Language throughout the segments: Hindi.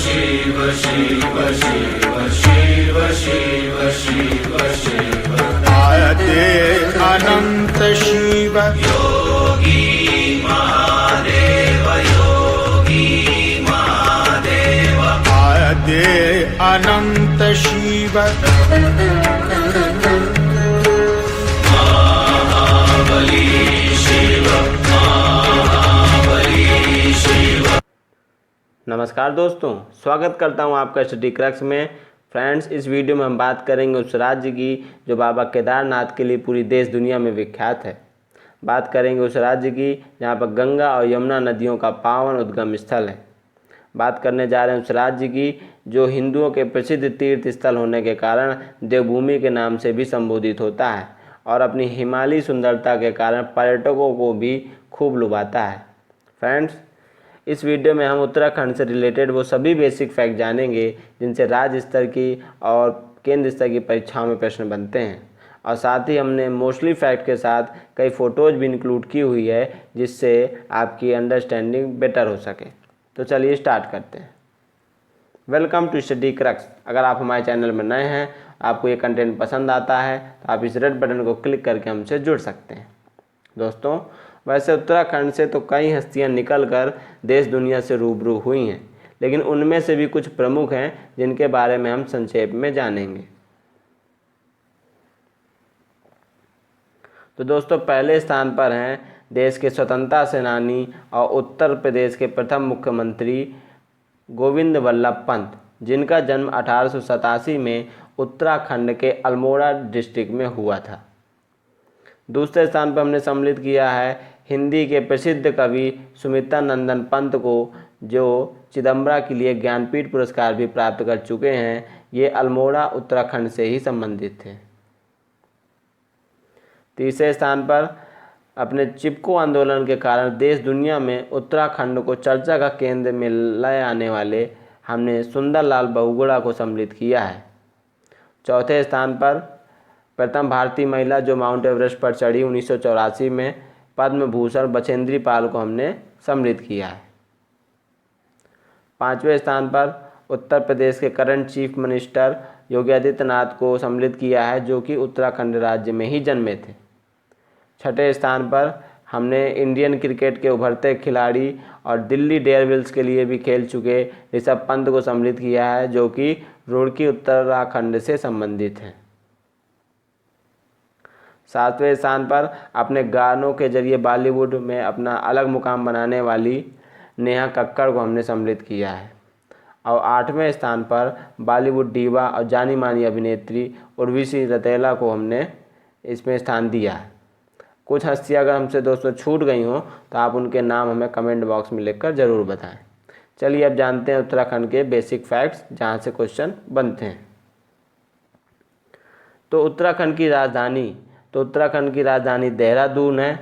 शिव शिव शिव शिव शिव शिव शिव आदे अनंत शिव योगी महादेव योगी महादेव आदे अनंत शिव महाबली शिव महाबली शिव। नमस्कार दोस्तों, स्वागत करता हूं आपका स्टडी क्रक्स में। फ्रेंड्स, इस वीडियो में हम बात करेंगे उस राज्य की जो बाबा केदारनाथ के लिए पूरी देश दुनिया में विख्यात है। बात करेंगे उस राज्य की जहां पर गंगा और यमुना नदियों का पावन उद्गम स्थल है। बात करने जा रहे हैं उस राज्य की जो हिंदुओं के प्रसिद्ध तीर्थ स्थल होने के कारण देवभूमि के नाम से भी संबोधित होता है और अपनी हिमालयी सुंदरता के कारण पर्यटकों को भी खूब लुभाता है। फ्रेंड्स, इस वीडियो में हम उत्तराखंड से रिलेटेड वो सभी बेसिक फैक्ट जानेंगे जिनसे राज्य स्तर की और केंद्र स्तर की परीक्षाओं में प्रश्न बनते हैं, और साथ ही हमने मोस्टली फैक्ट के साथ कई फ़ोटोज़ भी इंक्लूड की हुई है जिससे आपकी अंडरस्टैंडिंग बेटर हो सके। तो चलिए स्टार्ट करते हैं। Welcome to study crux. अगर आप हमारे चैनल में नए हैं, आपको ये कंटेंट पसंद आता है तो आप इस रेड बटन को क्लिक करके हमसे जुड़ सकते हैं। दोस्तों, वैसे उत्तराखंड से तो कई हस्तियां निकलकर देश दुनिया से रूबरू हुई हैं, लेकिन उनमें से भी कुछ प्रमुख हैं जिनके बारे में हम संक्षेप में जानेंगे। तो दोस्तों, पहले स्थान पर हैं देश के स्वतंत्रता सेनानी और उत्तर प्रदेश के प्रथम मुख्यमंत्री गोविंद वल्लभ पंत, जिनका जन्म 1887 में उत्तराखंड के अल्मोड़ा डिस्ट्रिक्ट में हुआ था। दूसरे स्थान पर हमने सम्मिलित किया है हिंदी के प्रसिद्ध कवि सुमित्रा नंदन पंत को, जो चिदम्बरा के लिए ज्ञानपीठ पुरस्कार भी प्राप्त कर चुके हैं। ये अल्मोड़ा उत्तराखंड से ही संबंधित थे। तीसरे स्थान पर अपने चिपको आंदोलन के कारण देश दुनिया में उत्तराखंड को चर्चा का केंद्र में ले आने वाले हमने सुंदरलाल बहुगुणा को सम्मिलित किया है। चौथे स्थान पर प्रथम भारतीय महिला जो माउंट एवरेस्ट पर चढ़ी 1984 में, पद्म भूषण बछेंद्री पाल को हमने सम्मिलित किया है। पांचवें स्थान पर उत्तर प्रदेश के current chief minister Yogi Adityanath को सम्मिलित किया है, जो कि उत्तराखंड राज्य में ही जन्मे थे। छठे स्थान पर हमने इंडियन क्रिकेट के उभरते खिलाड़ी और दिल्ली डेयरडेविल्स के लिए भी खेल चुके ऋषभ पंत को सम्मिलित किया है, जो कि रुड़की उत्तराखंड से संबंधित हैं। सातवें स्थान पर अपने गानों के जरिए बॉलीवुड में अपना अलग मुकाम बनाने वाली नेहा कक्कड़ को हमने सम्मिलित किया है। और आठवें स्थान पर बॉलीवुड डीवा और जानी मानी अभिनेत्री उर्वशी रौतेला को हमने इसमें स्थान दिया है। कुछ हस्तियाँ अगर हमसे दोस्तों छूट गई हों तो आप उनके नाम हमें कमेंट बॉक्स में लिखकर ज़रूर बताएं। चलिए अब जानते हैं उत्तराखंड के बेसिक फैक्ट्स जहाँ से क्वेश्चन बनते हैं। तो उत्तराखंड की राजधानी देहरादून है।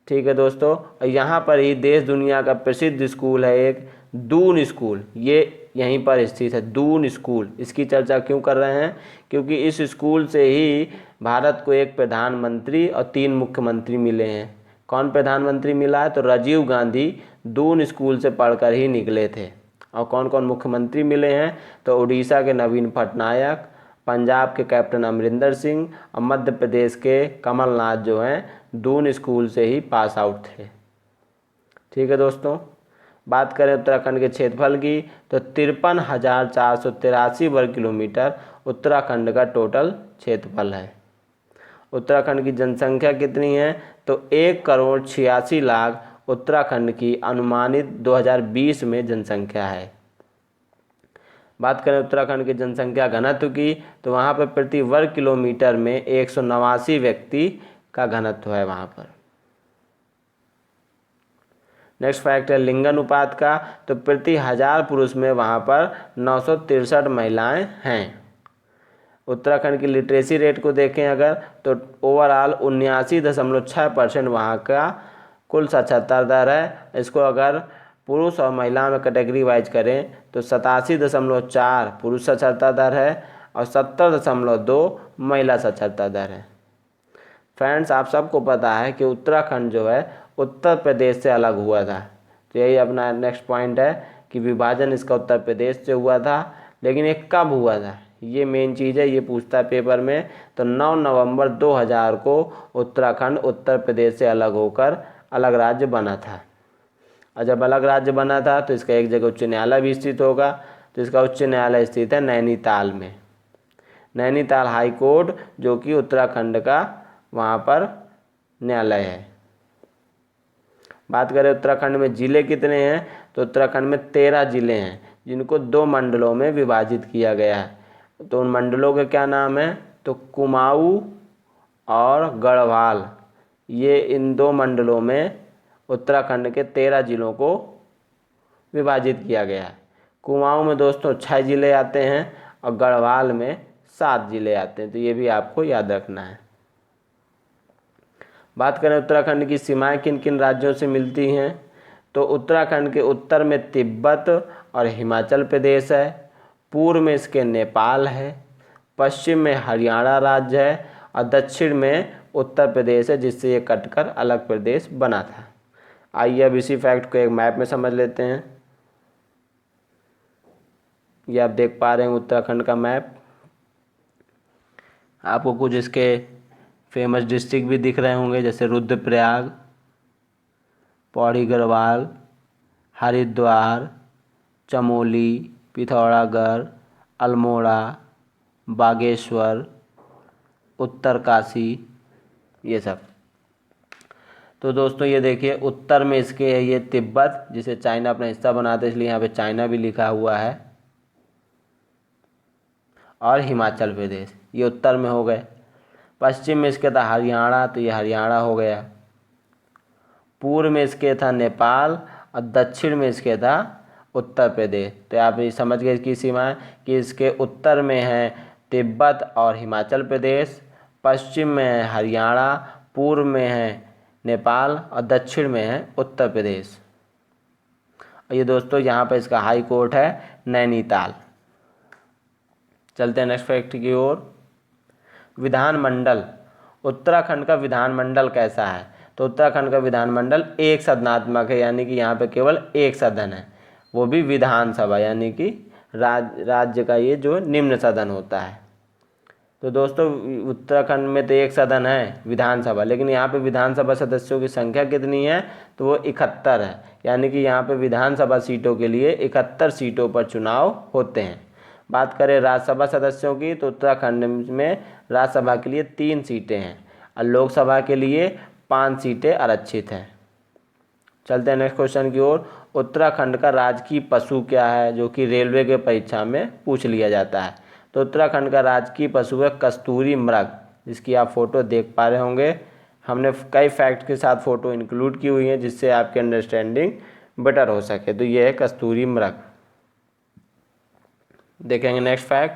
ठीक है दोस्तों, यहाँ पर ही देश दुनिया का प्रसिद्ध स्कूल है एक दून स्कूल, ये यहीं पर स्थित है दून स्कूल। इसकी चर्चा क्यों कर रहे हैं? क्योंकि इस स्कूल से ही भारत को एक प्रधानमंत्री और 3 मुख्यमंत्री मिले हैं। कौन प्रधानमंत्री मिला है? तो राजीव गांधी दून स्कूल से पढ़कर ही निकले थे। और कौन कौन मुख्यमंत्री मिले हैं? तो उड़ीसा के नवीन पटनायक, पंजाब के कैप्टन अमरिंदर सिंह और मध्य प्रदेश के कमलनाथ जो हैं दून स्कूल से ही पास आउट थे। ठीक है दोस्तों, बात करें उत्तराखंड के क्षेत्रफल की तो 53,483 वर्ग किलोमीटर उत्तराखंड का टोटल क्षेत्रफल है। उत्तराखंड की जनसंख्या कितनी है? तो 1,86,00,000 उत्तराखंड की अनुमानित 2020 में जनसंख्या है। बात करें उत्तराखंड की जनसंख्या घनत्व की तो वहाँ पर प्रति वर्ग किलोमीटर में 189 व्यक्ति का घनत्व है वहाँ पर। नेक्स्ट फैक्ट है लिंग अनुपात का, तो प्रति 1000 पुरुष में वहाँ पर 963 महिलाएं हैं। उत्तराखंड की लिटरेसी रेट को देखें अगर तो ओवरऑल 79.6% वहाँ का कुल साक्षरता दर है। इसको अगर पुरुष और महिला में कैटेगरी वाइज करें तो 87.4 पुरुष साक्षरता दर है और 70.2 महिला साक्षरता दर है। फ्रेंड्स, आप सबको पता है कि उत्तराखंड जो है उत्तर प्रदेश से अलग हुआ था, तो यही अपना नेक्स्ट पॉइंट है कि विभाजन इसका उत्तर प्रदेश से हुआ था, लेकिन ये कब हुआ था, ये मेन चीज़ है, ये पूछता है पेपर में। तो 9 नवंबर 2000 को उत्तराखंड उत्तर प्रदेश से अलग होकर अलग राज्य बना था। और जब अलग राज्य बना था तो इसका एक जगह उच्च न्यायालय भी स्थित होगा। तो इसका उच्च न्यायालय स्थित है नैनीताल में, नैनीताल हाई कोर्ट, जो कि उत्तराखंड का वहाँ पर न्यायालय है। बात करें उत्तराखंड में ज़िले कितने हैं, तो उत्तराखंड में 13 ज़िले हैं, जिनको 2 मंडलों में विभाजित किया गया है। तो उन मंडलों के क्या नाम है, तो कुमाऊं और गढ़वाल, ये इन 2 मंडलों में उत्तराखंड के 13 ज़िलों को विभाजित किया गया है। कुमाऊं में दोस्तों 6 ज़िले आते हैं और गढ़वाल में 7 ज़िले आते हैं, तो ये भी आपको याद रखना है। बात करें उत्तराखंड की सीमाएं किन किन राज्यों से मिलती हैं, तो उत्तराखंड के उत्तर में तिब्बत और हिमाचल प्रदेश है, पूर्व में इसके नेपाल है, पश्चिम में हरियाणा राज्य है और दक्षिण में उत्तर प्रदेश है, जिससे ये कटकर अलग प्रदेश बना था। आइए अब इसी फैक्ट को एक मैप में समझ लेते हैं। ये आप देख पा रहे हैं उत्तराखंड का मैप। आपको कुछ इसके फेमस डिस्ट्रिक्ट भी दिख रहे होंगे, जैसे रुद्रप्रयाग, पौड़ी गढ़वाल, हरिद्वार, चमोली, पिथौरागढ़, अल्मोड़ा, बागेश्वर, उत्तरकाशी, ये सब। तो दोस्तों ये देखिए उत्तर में इसके है ये तिब्बत, जिसे चाइना अपना हिस्सा बनाते हैं, इसलिए यहाँ पे चाइना भी लिखा हुआ है, और हिमाचल प्रदेश, ये उत्तर में हो गए। पश्चिम में इसके था हरियाणा, तो ये हरियाणा हो गया। पूर्व में इसके था नेपाल और दक्षिण में इसके था उत्तर प्रदेश। तो आप ये समझ गए इसकी सीमाएं कि इसके उत्तर में है तिब्बत और हिमाचल प्रदेश, पश्चिम में है हरियाणा, पूर्व में है नेपाल और दक्षिण में है उत्तर प्रदेश। और ये दोस्तों यहाँ पर इसका हाई कोर्ट है नैनीताल। चलते हैं नेक्स्ट फैक्ट की ओर। विधानमंडल, उत्तराखंड का विधानमंडल कैसा है, तो उत्तराखंड का विधानमंडल एक सदनात्मक है, यानी कि यहाँ पे केवल एक सदन है, वो भी विधानसभा, यानी कि राज्य का ये जो निम्न सदन होता है। तो दोस्तों उत्तराखंड में तो एक सदन है विधानसभा, लेकिन यहाँ पे विधानसभा सदस्यों की संख्या कितनी है, तो वो 71 है, यानी कि यहाँ पे विधानसभा सीटों के लिए 71 सीटों पर चुनाव होते हैं। बात करें राज्यसभा सदस्यों की, तो उत्तराखंड में राज्यसभा के लिए 3 सीटें हैं और लोकसभा के लिए 5 सीटें आरक्षित हैं। चलते हैं नेक्स्ट क्वेश्चन की ओर। उत्तराखंड का राजकीय पशु क्या है, जो कि रेलवे के परीक्षा में पूछ लिया जाता है। तो उत्तराखंड का राजकीय पशु है कस्तूरी मृग, जिसकी आप फोटो देख पा रहे होंगे। हमने कई फैक्ट के साथ फोटो इंक्लूड की हुई है, जिससे आपकी अंडरस्टैंडिंग बेटर हो सके। तो ये है कस्तूरी मृग। देखेंगे नेक्स्ट फैक्ट,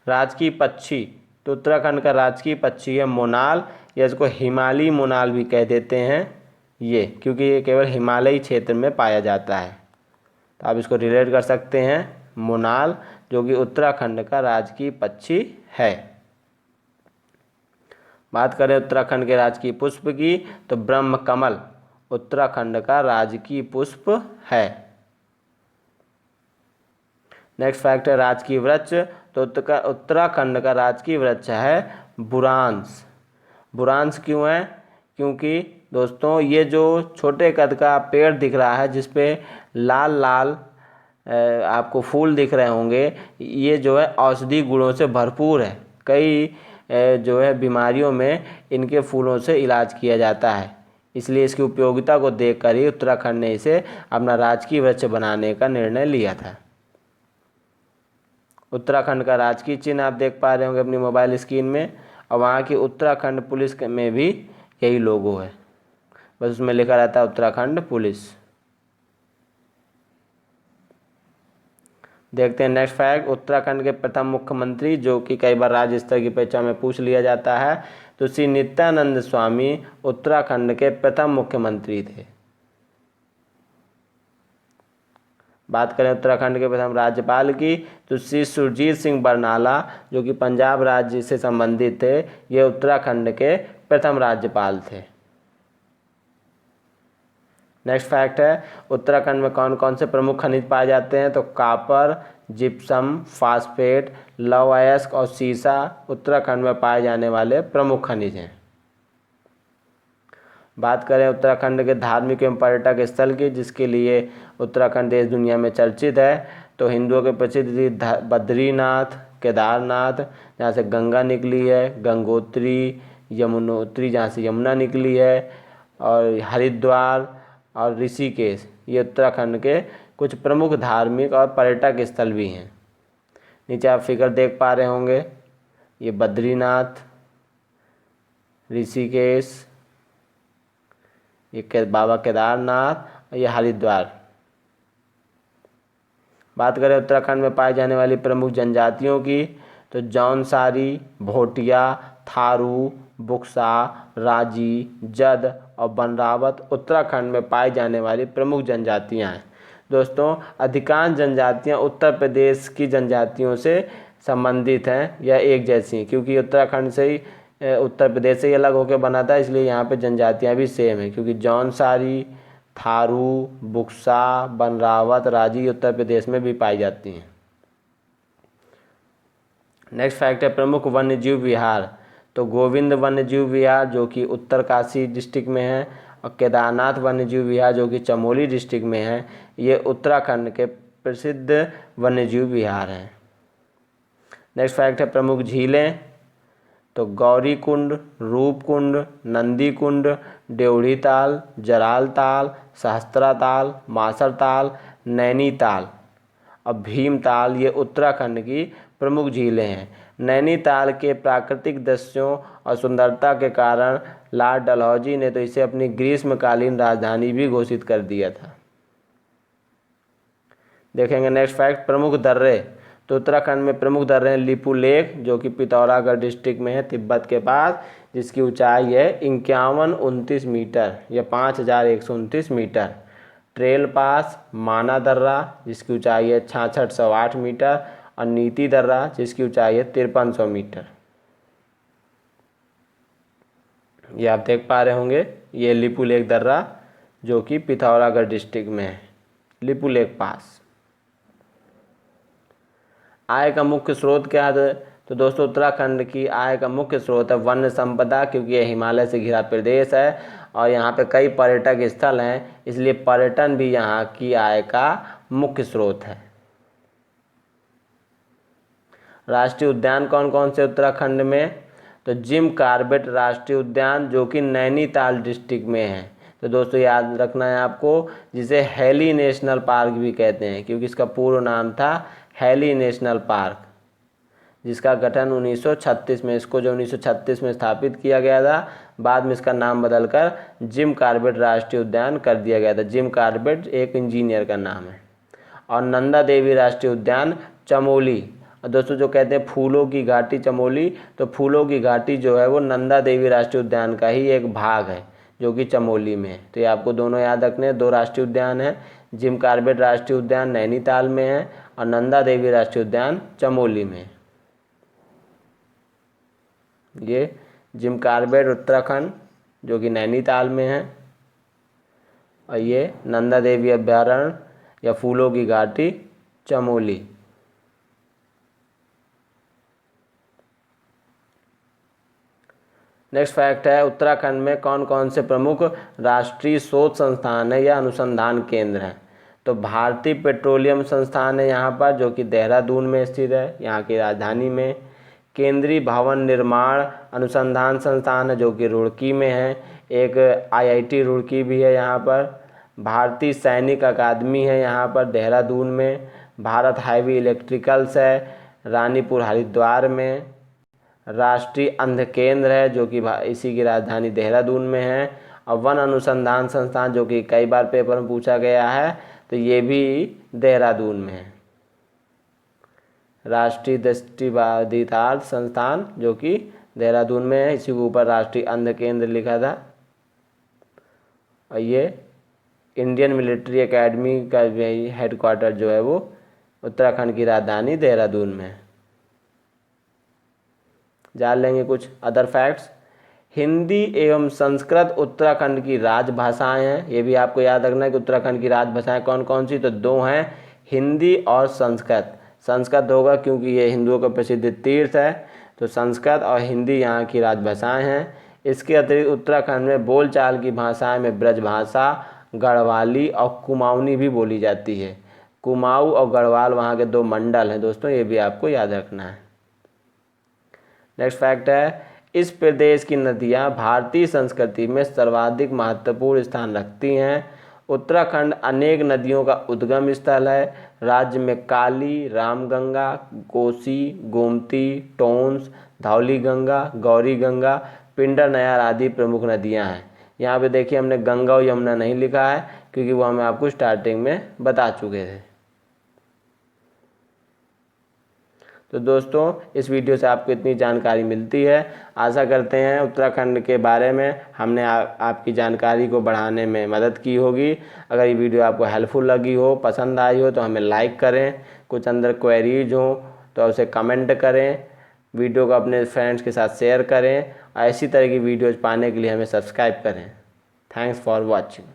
राजकीय पक्षी, तो उत्तराखंड का राजकीय पक्षी है मोनाल, या इसको हिमालयी मोनाल भी कह देते हैं ये, क्योंकि ये केवल हिमालयी क्षेत्र में पाया जाता है। तो आप इसको रिलेट कर सकते हैं मोनाल, जो कि उत्तराखंड का राजकीय पक्षी है। बात करें उत्तराखंड के राजकीय पुष्प की, तो ब्रह्म कमल उत्तराखंड का राजकीय पुष्प है। नेक्स्ट फैक्ट है राजकीय वृक्ष, तो उत्तराखंड का राजकीय वृक्ष है बुरांश। बुरांश क्यों है, क्योंकि दोस्तों ये जो छोटे कद का पेड़ दिख रहा है, जिस पे लाल लाल आपको फूल दिख रहे होंगे, ये जो है औषधि गुणों से भरपूर है। कई जो है बीमारियों में इनके फूलों से इलाज किया जाता है, इसलिए इसकी उपयोगिता को देखकर ही उत्तराखंड ने इसे अपना राजकीय वृक्ष बनाने का निर्णय लिया था। उत्तराखंड का राजकीय चिन्ह आप देख पा रहे होंगे अपनी मोबाइल स्क्रीन में, और वहाँ की उत्तराखंड पुलिस में भी यही लोगो है, बस उसमें लिखा रहता है उत्तराखंड पुलिस। देखते हैं नेक्स्ट फैक्ट, उत्तराखंड के प्रथम मुख्यमंत्री, जो कि कई बार राज्य स्तर की परीक्षा में पूछ लिया जाता है, तो श्री नित्यानंद स्वामी उत्तराखंड के प्रथम मुख्यमंत्री थे। बात करें उत्तराखंड के प्रथम राज्यपाल की, तो श्री सुरजीत सिंह बरनाला, जो कि पंजाब राज्य से संबंधित थे, ये उत्तराखंड के प्रथम राज्यपाल थे। नेक्स्ट फैक्ट है, उत्तराखंड में कौन कौन से प्रमुख खनिज पाए जाते हैं? तो कॉपर, जिप्सम, फास्फेट, लौह अयस्क और सीसा उत्तराखंड में पाए जाने वाले प्रमुख खनिज हैं। बात करें उत्तराखंड के धार्मिक एवं पर्यटक स्थल की, जिसके लिए उत्तराखंड देश दुनिया में चर्चित है, तो हिंदुओं के प्रसिद्ध बद्रीनाथ, केदारनाथ जहाँ से गंगा निकली है, गंगोत्री, यमुनोत्री जहाँ से यमुना निकली है, और हरिद्वार और ऋषिकेश, ये उत्तराखंड के कुछ प्रमुख धार्मिक और पर्यटक स्थल भी हैं। नीचे आप फिगर देख पा रहे होंगे, ये बद्रीनाथ, ऋषिकेश, ये बाबा केदारनाथ, ये हरिद्वार। बात करें उत्तराखंड में पाई जाने वाली प्रमुख जनजातियों की, तो जौनसारी, भोटिया, थारू, बुक्सा, राजी, जद और बनरावत उत्तराखंड में पाई जाने वाली प्रमुख जनजातियां हैं। दोस्तों, अधिकांश जनजातियां उत्तर प्रदेश की जनजातियों से संबंधित हैं या एक जैसी हैं, क्योंकि उत्तराखंड से ही उत्तर प्रदेश से ही अलग होकर बना था, इसलिए यहाँ पे जनजातियाँ भी सेम है, क्योंकि जौनसारी, थारू, बुक्सा, बनरावत, राजी उत्तर प्रदेश में भी पाई जाती हैं। नेक्स्ट फैक्ट है, प्रमुख वन्यजीव विहार, तो गोविंद वन्यजीव विहार जो कि उत्तरकाशी डिस्ट्रिक्ट में है, और केदारनाथ वन्यजीव विहार जो कि चमोली डिस्ट्रिक्ट में है, ये उत्तराखंड के प्रसिद्ध वन्यजीव विहार हैं। नेक्स्ट फैक्ट है, प्रमुख झीलें, तो गौरी कुंड, रूप कुंड, नंदी कुंड, देवड़ी ताल, जराल ताल, सहस्त्रा ताल, मासर ताल, नैनीताल और भीमताल, ये उत्तराखंड की प्रमुख झीलें हैं। नैनीताल के प्राकृतिक दृश्यों और सुंदरता के कारण लॉर्ड डलहौजी ने तो इसे अपनी ग्रीष्मकालीन राजधानी भी घोषित कर दिया था। देखेंगे नेक्स्ट फैक्ट, प्रमुख दर्रे, तो उत्तराखंड में प्रमुख दर्रे हैं लिपू लेक जो कि पिथौरागढ़ डिस्ट्रिक्ट में है, तिब्बत के पास, जिसकी ऊंचाई है 5129 मीटर या 5129 मीटर। ट्रेल पास, माना दर्रा जिसकी ऊंचाई है 6608 मीटर, और नीति दर्रा जिसकी ऊंचाई है 5300 मीटर। ये आप देख पा रहे होंगे, ये लिपू लेक दर्रा जो कि पिथौरागढ़ डिस्ट्रिक्ट में है, लिपू लेक पास। आय का मुख्य स्रोत क्या है? तो दोस्तों, उत्तराखंड की आय का मुख्य स्रोत है वन्य संपदा, क्योंकि यह हिमालय से घिरा प्रदेश है और यहाँ पे कई पर्यटक स्थल हैं, इसलिए पर्यटन भी यहाँ की आय का मुख्य स्रोत है। राष्ट्रीय उद्यान कौन कौन से उत्तराखंड में? तो जिम कॉर्बेट राष्ट्रीय उद्यान जो कि नैनीताल डिस्ट्रिक्ट में है। तो दोस्तों, याद रखना है आपको, जिसे हैली नेशनल पार्क भी कहते हैं, क्योंकि इसका पूर्ण नाम था हैली नेशनल पार्क, जिसका गठन 1936 में, इसको जो 1936 में स्थापित किया गया था, बाद में इसका नाम बदलकर जिम कॉर्बेट राष्ट्रीय उद्यान कर दिया गया था। जिम कॉर्बेट एक इंजीनियर का नाम है। और नंदा देवी राष्ट्रीय उद्यान चमोली, और दोस्तों जो कहते हैं फूलों की घाटी चमोली, तो फूलों की घाटी जो है वो नंदा देवी राष्ट्रीय उद्यान का ही एक भाग है जो कि चमोली में है। तो ये आपको दोनों याद रखने हैं, दो राष्ट्रीय उद्यान हैं, जिम कॉर्बेट राष्ट्रीय उद्यान नैनीताल में है और नंदा देवी राष्ट्रीय उद्यान चमोली में। ये जिम कॉर्बेट उत्तराखंड जो कि नैनीताल में है, और ये नंदा देवी अभयारण्य या फूलों की घाटी चमोली। नेक्स्ट फैक्ट है, उत्तराखंड में कौन कौन से प्रमुख राष्ट्रीय शोध संस्थान है या अनुसंधान केंद्र हैं? तो भारतीय पेट्रोलियम संस्थान है यहाँ पर, जो कि देहरादून में स्थित है, यहाँ की राजधानी में। केंद्रीय भवन निर्माण अनुसंधान संस्थान है जो कि रुड़की में है, एक IIT रुड़की भी है यहाँ पर। भारतीय सैनिक अकादमी है यहाँ पर देहरादून में। भारत हाईवे इलेक्ट्रिकल्स है रानीपुर हरिद्वार में। राष्ट्रीय अंध केंद्र है जो कि इसी की राजधानी देहरादून में है। और वन अनुसंधान संस्थान जो कि कई बार पेपर में पूछा गया है, तो ये भी देहरादून में है। राष्ट्रीय दृष्टिबाधितार्थ संस्थान जो कि देहरादून में है, इसी के ऊपर राष्ट्रीय अंध केंद्र लिखा था। और ये इंडियन मिलिट्री एकेडमी का हेडक्वार्टर जो है वो उत्तराखंड की राजधानी देहरादून में है। जान लेंगे कुछ अदर फैक्ट्स। हिंदी एवं संस्कृत उत्तराखंड की राजभाषाएं हैं। ये भी आपको याद रखना है कि उत्तराखंड की राजभाषाएं कौन कौन सी, तो 2 हैं, हिंदी और संस्कृत। संस्कृत होगा क्योंकि ये हिंदुओं का प्रसिद्ध तीर्थ है, तो संस्कृत और हिंदी यहाँ की राजभाषाएं हैं। इसके अतिरिक्त उत्तराखंड में बोलचाल की भाषाएं में ब्रजभाषा, गढ़वाली और कुमाऊनी भी बोली जाती है। कुमाऊँ और गढ़वाल वहाँ के 2 मंडल हैं दोस्तों, ये भी आपको याद रखना है। नेक्स्ट फैक्ट है, इस प्रदेश की नदियाँ भारतीय संस्कृति में सर्वाधिक महत्वपूर्ण स्थान रखती हैं। उत्तराखंड अनेक नदियों का उद्गम स्थल है। राज्य में काली, रामगंगा, कोसी, गोमती, टोंस, धौली गंगा, गौरी गंगा, पिंडर नयार आदि प्रमुख नदियां हैं। यहाँ पे देखिए हमने गंगा और यमुना नहीं लिखा है क्योंकि वो हमें आपको स्टार्टिंग में बता चुके थे। तो दोस्तों इस वीडियो से आपको इतनी जानकारी मिलती है। आशा करते हैं उत्तराखंड के बारे में हमने आपकी जानकारी को बढ़ाने में मदद की होगी। अगर ये वीडियो आपको हेल्पफुल लगी हो, पसंद आई हो, तो हमें लाइक करें। कुछ अंदर क्वेरीज हो तो उसे कमेंट करें। वीडियो को अपने फ्रेंड्स के साथ शेयर करें। ऐसी तरह की वीडियोज़ पाने के लिए हमें सब्सक्राइब करें। Thanks for watching.